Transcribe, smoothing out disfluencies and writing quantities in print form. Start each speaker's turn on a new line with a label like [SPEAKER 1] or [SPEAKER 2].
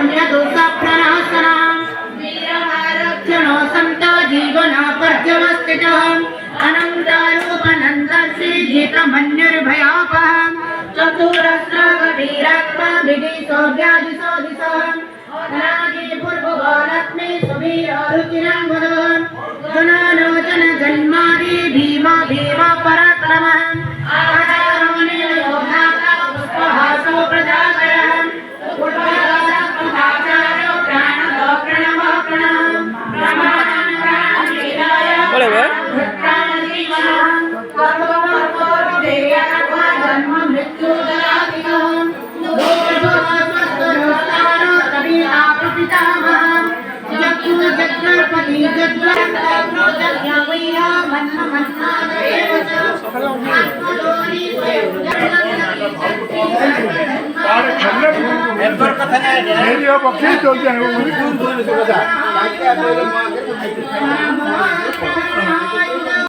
[SPEAKER 1] पुण्यदोष प्रणाशनम् वीरहारक्षणो सन्त जीवन पर्यवस्थितम् अनन्तारूपनन्दस्य जितमन्युर्भयापहम् चतुरस्रगभीरात्मा विधिशोऽव्यादिशो दिशम् अनादि पूर्वगोलक्ष्मी सुवीररुचिरं वदन् जनालोचन जन्मादि भीमा भीमा पराक्रमः आचार्यमुनि योधाता पुष्पहासो प्रजापयः पुष्पहासो प्राणदो प्रणवः प्रणवः ब्रह्मानन्दाय प्राणजीवनः कर्मकर्मोर्देयत्वा जन्म मृत्युदयातिकम् जगन्पति जगन्नो जज्ञावैया मन्न मन्नादेव च आत्मलोनि
[SPEAKER 2] मेरी पक्षी चलते हैं